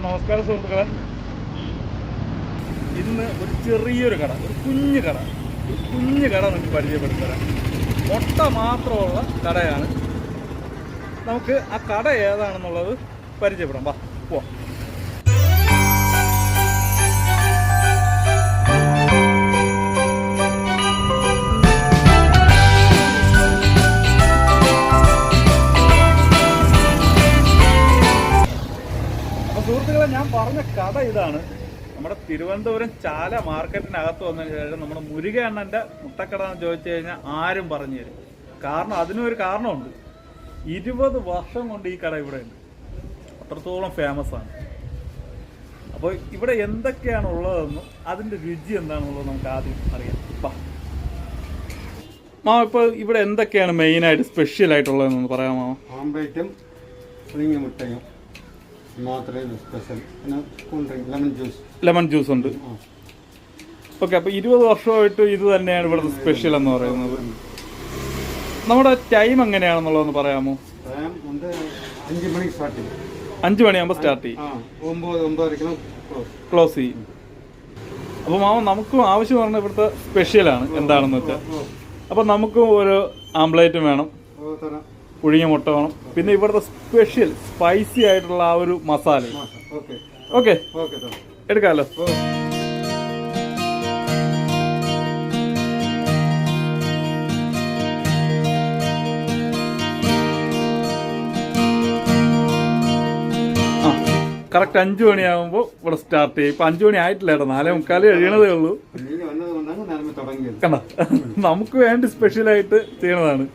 അപ്പോൾ നമസ്കാരം സുഹൃത്തുക്കളെ. ഇന്ന് ഒരു ചെറിയൊരു കട, ഒരു കുഞ്ഞു കട നമുക്ക് പരിചയപ്പെടുത്തരാം. മുട്ട മാത്രമുള്ള കടയാണ്. നമുക്ക് ആ കട ഏതാണെന്നുള്ളത് പരിചയപ്പെടാം. വാ പോവാം. സുഹൃത്തുക്കളെ, ഞാൻ പറഞ്ഞ കട ഇതാണ്. നമ്മുടെ തിരുവനന്തപുരം ചാല മാർക്കറ്റിനകത്ത് വന്നതിന് ശേഷം നമ്മുടെ മുരുക അണ്ണൻ്റെ മുട്ടക്കട എന്ന് ചോദിച്ചു കഴിഞ്ഞാൽ ആരും പറഞ്ഞു തരും. കാരണം അതിനൊരു കാരണമുണ്ട്. 20 വർഷം കൊണ്ട് ഈ കട ഇവിടെ ഉണ്ട്. അത്രത്തോളം ഫേമസ് ആണ്. അപ്പോൾ ഇവിടെ എന്തൊക്കെയാണ് ഉള്ളതെന്നും അതിൻ്റെ രുചി എന്താണെന്നുള്ളത് നമുക്ക് ആദ്യം അറിയാം. ഇപ്പോൾ ഇവിടെ എന്തൊക്കെയാണ് മെയിനായിട്ട് സ്പെഷ്യലായിട്ടുള്ളതെന്നൊന്ന് പറയാമോ? ആംബ്ലേറ്റും പുഴുങ്ങിയ മുട്ടയും മാത്രമേ സ്പെഷ്യൽ. പിന്നെ കൂൾ ഡ്രിങ്ക് ലെമൺ ജ്യൂസ് ഉണ്ട്. ഓക്കെ, അപ്പോൾ 20 വർഷമായിട്ട് ഇത് തന്നെയാണ് ഇവിടുത്തെ സ്പെഷ്യൽ എന്ന് പറയുന്നത്. നമ്മുടെ ടൈം എങ്ങനെയാണെന്നുള്ളതെന്ന് പറയാമോ? 5 മണിക്ക് സ്റ്റാർട്ട് ചെയ്യും. 5 മണിയാകുമ്പോൾ സ്റ്റാർട്ട് ചെയ്യും, 9-9:30 ക്ലോസ് ചെയ്യും. അപ്പോൾ മാമ, നമുക്കും ആവശ്യം പറഞ്ഞാൽ ഇവിടുത്തെ സ്പെഷ്യലാണ് എന്താണെന്ന് വെച്ചാൽ. അപ്പോൾ നമുക്കും ഒരു ആംബ്ലേറ്റും വേണം, പുഴുങ്ങിയ മുട്ട വേണം, പിന്നെ ഇവിടുത്തെ സ്പെഷ്യൽ സ്പൈസി ആയിട്ടുള്ള ആ ഒരു മസാല. ഓക്കെ, എടുക്കാമല്ലോ. കറക്റ്റ് 5 മണിയാകുമ്പോൾ ഇവിടെ സ്റ്റാർട്ട് ചെയ്യും. ഇപ്പം 5 മണി ആയിട്ടില്ല കേട്ടോ, 4:45 കഴിയണതേ ഉള്ളൂ. കണ്ട, നമുക്ക് വേണ്ടി സ്പെഷ്യലായിട്ട് ചെയ്യണതാണ്.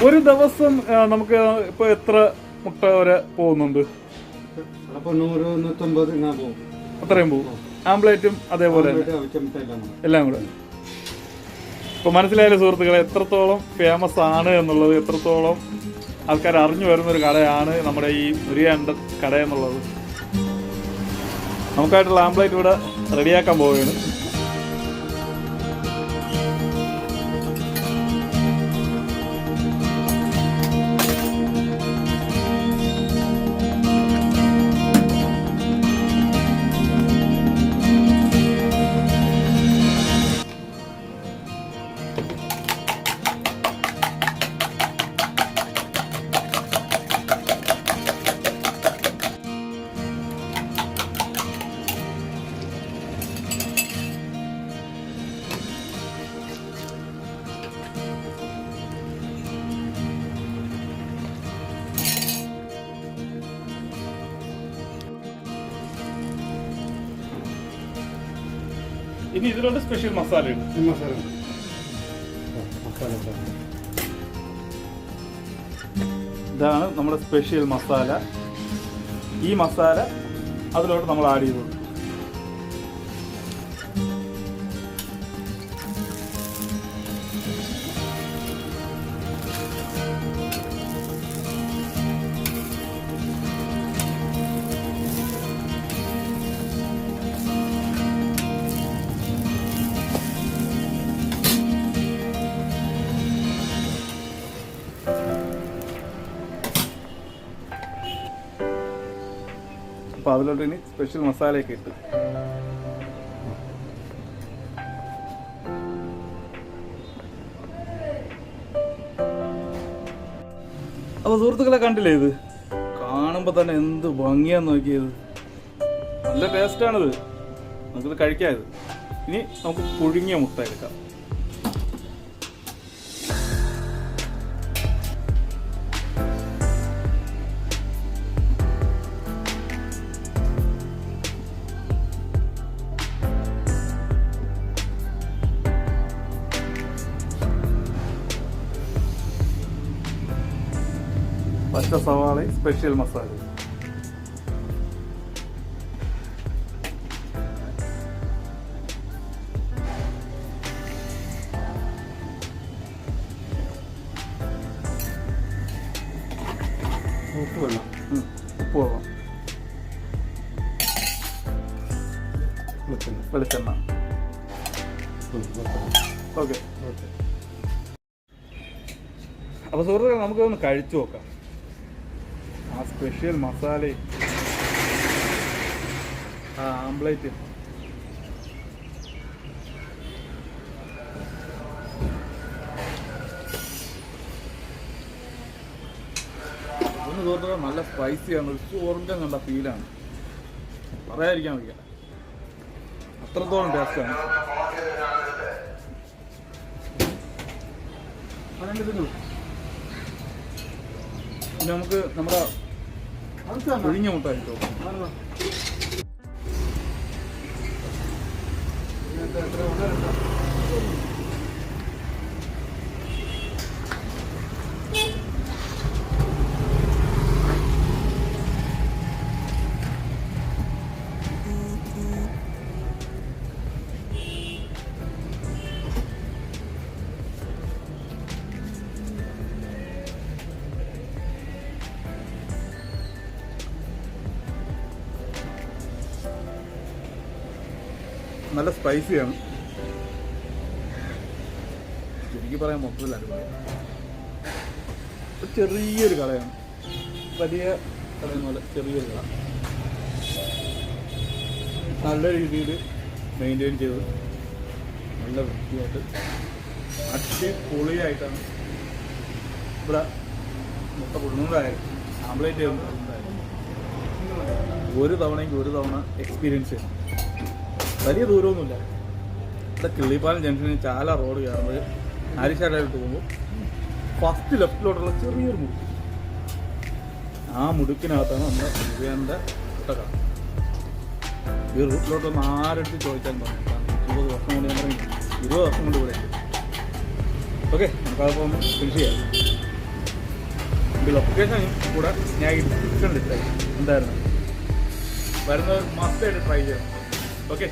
ഒരു ദിവസം നമുക്ക് ഇപ്പൊ എത്ര മുട്ട വരെ പോകുന്നുണ്ട്? അത്രയും പോകും. ആംബ്ലേറ്റും അതേപോലെ എല്ലാം കൂടെ. ഇപ്പൊ മനസ്സിലായാലും സുഹൃത്തുക്കളെ എത്രത്തോളം ഫേമസ് ആണ് എന്നുള്ളത്, എത്രത്തോളം ആൾക്കാർ അറിഞ്ഞു വരുന്നൊരു കടയാണ് നമ്മുടെ ഈ മുരുകൻ്റെ കട എന്നുള്ളത്. നമുക്കായിട്ടുള്ള ആംബ്ലേറ്റ് ഇവിടെ റെഡിയാക്കാൻ പോവുകയാണ്. ഇനി ഇതിലോട്ട് സ്പെഷ്യൽ മസാല ഉണ്ട്. ഇതാണ് നമ്മുടെ സ്പെഷ്യൽ മസാല. ഈ മസാല അതിലോട്ട് നമ്മൾ ആഡ് ചെയ്തു. അപ്പോൾ അതിലോട്ട് ഇനി സ്പെഷ്യൽ മസാലയൊക്കെ ഇട്ട് അപ്പോൾ സുഹൃത്തുക്കളെ കണ്ടില്ലേ, ഇത് കാണുമ്പോൾ തന്നെ എന്ത് ഭംഗിയാന്ന് നോക്കിയത്. നല്ല ടേസ്റ്റാണിത്, നമുക്കിത് കഴിക്കാം. ഇത് ഇനി നമുക്ക് പുഴുങ്ങിയ മുട്ട എടുക്കാം. പച്ച സവാള സ്പെഷ്യൽ മസാല. ഉപ്പ് വെള്ളം. വെളിച്ചെണ്ണ. ഓക്കെ. അപ്പോൾ സുഹൃത്തുക്കളെ, നമുക്കൊന്ന് കഴിച്ചു നോക്കാം. ആ സ്പെഷ്യൽ മസാലയും ആംപ്ലേറ്റ്. ഒന്ന് തോന്നുന്നത് നല്ല സ്പൈസിയാണ്, ഒരു സ്വർഗം കണ്ട ഫീലാണ്, പറയാതിരിക്കാൻ വയ്യ, അത്രത്തോളം ടേസ്റ്റാണ്. പിന്നെ നമുക്ക് നമ്മുടെ ഒഴിഞ്ഞ മുട്ട കിട്ടും. നല്ല സ്പൈസിയാണ്, ശരിക്കും പറയാൻ മൊത്തത്തിൽ അടിപൊളിയാണ്. ചെറിയൊരു കടയാണ്, വലിയ കടയൊന്നുമല്ല, ചെറിയൊരു കട. നല്ല രീതിയിൽ മെയിൻറ്റെയിൻ ചെയ്ത് നല്ല വൃത്തിയായിട്ട് അടിപൊളിയായിട്ടാണ് ഇവിടെ മുട്ട പുഴുങ്ങുന്നതായാലും ആംപ്ലേറ്റ് ചെയ്യുന്നതായാലും ഒരു തവണയെങ്കിൽ ഒരു തവണ എക്സ്പീരിയൻസ് ചെയ്യണം. വലിയ ദൂരമൊന്നുമില്ല, ഇവിടെ കിള്ളിപ്പാലം ജംഗ്ഷനിൽ ചാല റോഡ് കയറുന്നത് ആരിശാലായിട്ട് പോകുമ്പോൾ ഫസ്റ്റ് ലെഫ്റ്റിലോട്ടുള്ള ചെറിയൊരു മുടുക്ക്, ആ മുടുക്കിനകത്താണ് നമ്മുടെ മുരുകൻ്റെ മുട്ടക്കട. ഈ റൂട്ടിലോട്ടൊന്ന് ആരെടുത്ത് ചോദിച്ചാലും പറഞ്ഞു, 20 വർഷം കൊണ്ട് ഞാൻ പറയും, 20 വർഷം കൊണ്ട് ഇവിടെ ഉണ്ട്. ഓക്കെ, നമുക്കതിപ്പോൾ ഒന്ന് ഫിനിഷ് ചെയ്യാം. ഈ ലൊക്കേഷൻ കൂടെ ഞാൻ ഈ ഡിസ്ക്രിപ്ഷനിൽ ഇട്ടായി, എന്തായിരുന്നു വരുന്നത് മസ്റ്റായിട്ട് ട്രൈ ചെയ്യണം. ഓക്കെ.